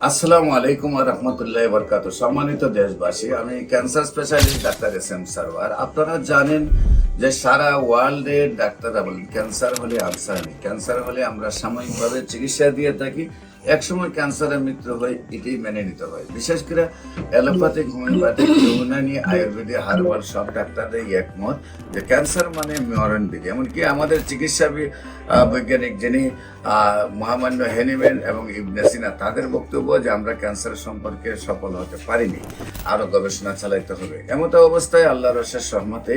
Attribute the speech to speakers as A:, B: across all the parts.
A: আসসালামু আলাইকুম ওয়া রাহমাতুল্লাহি ওয়া বারাকাতুহু। সম্মানিত দেশবাসী, আমি cancer specialist doctor SM. Sarwar. আপনারা জানেন যে সারা ওয়ার্ল্ডে ডাক্তাররা বলেন ক্যান্সার হলে আনসার নেই। ক্যান্সার হলে আমরা সাময়িকভাবে চিকিৎসা দিয়ে থাকি, একসময় ক্যান্সারের মৃত্যু হয়, এটাই মেনে নিতে হয়। বিশেষ করে allopathic, homeopathic, Unani, Ayurvedic, herbal সব ডাক্তাররাই একমত যে ক্যান্সার মানে মরণবিধি। এমনকি আমাদের চিকিৎসা বৈজ্ঞানিক যিনি মহামান্য হেনিম্যান এবং ইবনে সিনা, তাদের বক্তব্য যে আমরা ক্যান্সার সম্পর্কে সফল হতে পারিনি, আরো গবেষণা চালাইতে হবে। এমত অবস্থায় আল্লাহর অশেষ রহমতে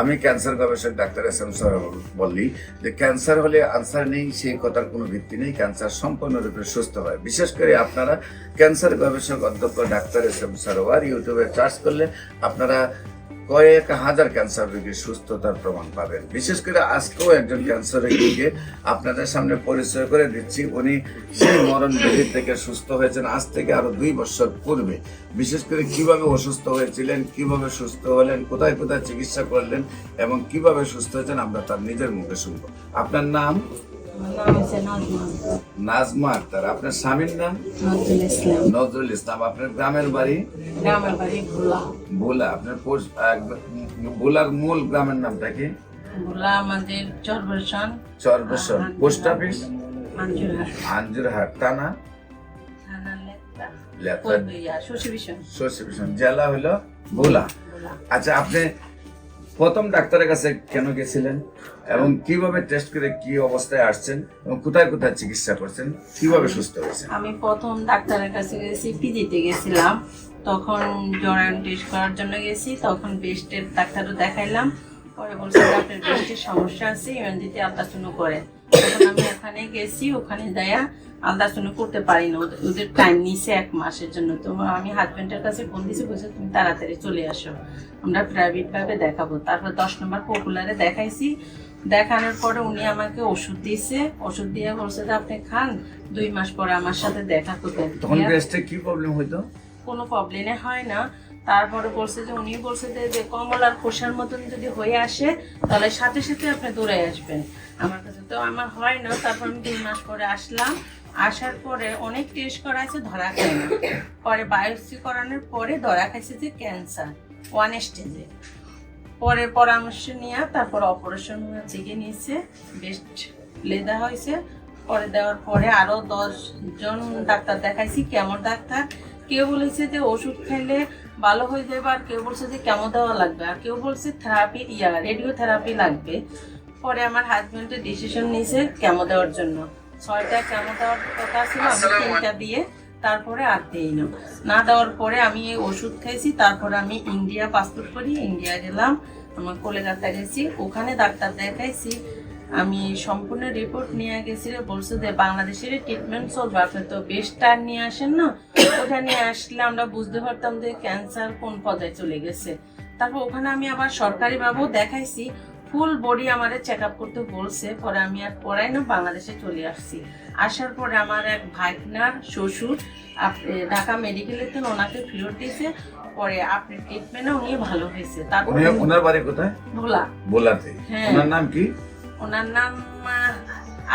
A: আমি ক্যান্সার গবেষক ডাক্তার এস.এম. সারওয়ার বললি যে ক্যান্সার হলে আনসার নেই, সেই কথার কোনো ভিত্তি নেই। ক্যান্সার সম্পূর্ণরূপে সুস্থ হয়। বিশেষ করে আপনারা ক্যান্সার গবেষক অধ্যক্ষ ডাক্তার এস.এম. সারওয়ার ইউটিউবে সার্চ করলে আপনারা কয়েক হাজার ক্যান্সার রোগীর সুস্থতার প্রমাণ পাবেন। বিশেষ করে আজকেও একজন ক্যান্সার রোগীকে আপনাদের সামনে পরিচয় করে দিচ্ছি। উনি সেই মরণ ব্যাধি থেকে সুস্থ হয়েছেন আজ থেকে আরো 2 বছর পূর্বে। বিশেষ করে কিভাবে অসুস্থ হয়েছিলেন, কিভাবে সুস্থ হলেন, কোথায় কোথায় চিকিৎসা করলেন এবং কিভাবে সুস্থ হয়েছেন আমরা তার নিজের মুখে শুনবো। আপনার নাম? নাজমা আক্তার। আপনার স্বামীর নাম? নজরুল ইসলাম। আপনার গ্রামের বাড়ি? ভোলা। আপনার ভোলার মূল গ্রামের নামটা কি? চরবেশন। Post office? আঞ্জুরহাট। থানা? শশীভূষণ। জেলা হলো ভোলা। আচ্ছা, আপনি প্রথম ডাক্তারের কাছে কেন গেছিলেন এবং কিভাবে টেস্ট করে কি অবস্থায় আসছেন এবং কোথায় কোথায় চিকিৎসা করছেন, কিভাবে সুস্থ হয়েছেন?
B: আমি প্রথম ডাক্তারের কাছে গেছি, পিজিতে গেছিলাম। তখন জরায়ুন টেস্ট করার জন্য গেছি। তখন ব্রেস্টের ডাক্তারও দেখাইলাম। পরে বলছে আপনার ব্রেস্টের সমস্যা আছে, ইউএনজিতে আলট্রাসাউন্ড করে। তখন আমি ওখানে গেছি, ওখানে যাইয়া আলট্রাসাউন্ড করতে পারি না, ওদের টাইম নিছে 1 মাসের জন্য। তো আমি হাজব্যান্ডের কাছে ফোন দিয়েছি, বলছে তুমি তাড়াতাড়ি চলে আসো, আমরা প্রাইভেট ভাবে দেখাবো। তারপর 10 নম্বর পপুলারে দেখাইছি। দেখানোর পরে উনি আমাকে ওষুধ দিয়েছে, ওষুধ দিয়ে বলছে যে আপনি খান, 2 মাস পরে আমার সাথে দেখা করবেন।
A: তখন ব্রেস্টে কি প্রবলেম হইতো?
B: কোনো প্রবলেমে হয় না। তারপরে বলছে যে উনি বলছে যে কমলার খোসার মতন যদি হয়ে আসে তাহলে সাথে সাথে আপনি দৌড়ে আসবেন আমার কাছে। তো আমার হয় না। তারপর আমি 2 মাস পরে আসলাম। আসার পরে অনেক টেস্ট করা আছে, ধরা খায় না। পরে বায়োপসি করানোর পরে ধরা খাইছে যে ক্যান্সার 1 স্টেজে। পরে পরামর্শ নিয়ে তারপর অপারেশন চিকে নিয়েছে, বেস্ট লেদা হয়েছে। পরে দেওয়ার পরে আরো 10 জন ডাক্তার দেখাইছি, কেমন ডাক্তার। কেউ বলেছে যে ওষুধ খাইলে ভালো হয়ে যাবে, আর কেউ বলছে যে কেমো দেওয়া লাগবে, আর কেউ বলছে থেরাপি রেডিওথেরাপি লাগবে। পরে আমার হাজবেন্ডের ডিসিশন নিয়েছে কেমো দেওয়ার জন্য। 6টা কেমো দেওয়ার কথা ছিল, আমি 3টা দিয়ে তারপরে আর দিই না দেওয়ার পরে আমি এই ওষুধ খাইছি। তারপরে আমি ইন্ডিয়া পাসপোর্ট করি, ইন্ডিয়া গেলাম, আমার কলকাতা গেছি, ওখানে ডাক্তার দেখাইছি। আমি সম্পূর্ণ রিপোর্ট নিয়ে গেছি। বলছে যে বাংলাদেশের ট্রিটমেন্ট চলবে, আপনি তো বেস্টটা নিয়ে আসেন না, ওটা নিয়ে আসলে আমরা বুঝতে পারতাম যে ক্যান্সার কোন পর্যায়ে চলে গেছে। তারপর ওখানে আমি আবার সরকারিভাবেও দেখাইছি, ফুল বডি আমারে চেক আপ করতে বলছে। পরে আমি আর পড়াই না, বাংলাদেশে চলে আসছি। আসার পরে আমার এক ভাইনার শ্বশুর ঢাকা মেডিকেলে তো ওনাকে ফেরত দিয়েছে। পরে আপনার ট্রিটমেন্টে উনি ভালো হয়েছে। তারপরে
A: ওনার বাড়ি কোথায়?
B: ভোলা।
A: ভোলাতে।
B: হ্যাঁ।
A: ওনার নাম কি?
B: ওনার নাম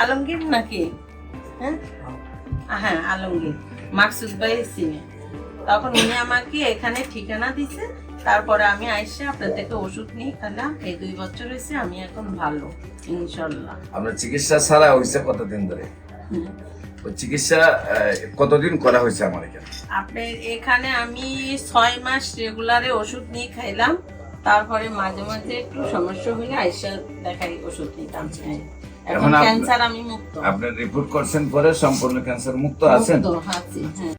B: আলমগীর নাকি? হ্যাঁ আলমগীর। মাকসুদ ভাই সিনে। তখন উনি আমাকে এখানে ঠিকানা দিছে। তারপরে আমি আইসে আপনার থেকে ওষুধ নিয়ে খেলাম। এই 2 বছর হয়েছে, আমি এখন ভালো ইনশাল্লাহ।
A: আপনার চিকিৎসা ছাড়া হয়েছে কতদিন ধরে? ওই চিকিৎসা কতদিন করা হয়েছে আমার এখানে?
B: আপনার এখানে আমি 6 মাস রেগুলারে ওষুধ নিয়ে খাইলাম। তারপরে মাঝে মাঝে একটু সমস্যা হলে আইসা দেখাই ওষুধ নিতাম। এখন ক্যান্সার আমি মুক্ত।
A: আপনার রিপোর্ট করছেন পরে সম্পূর্ণ ক্যান্সার মুক্ত আছেন?
B: মুক্ত আছি, হ্যাঁ।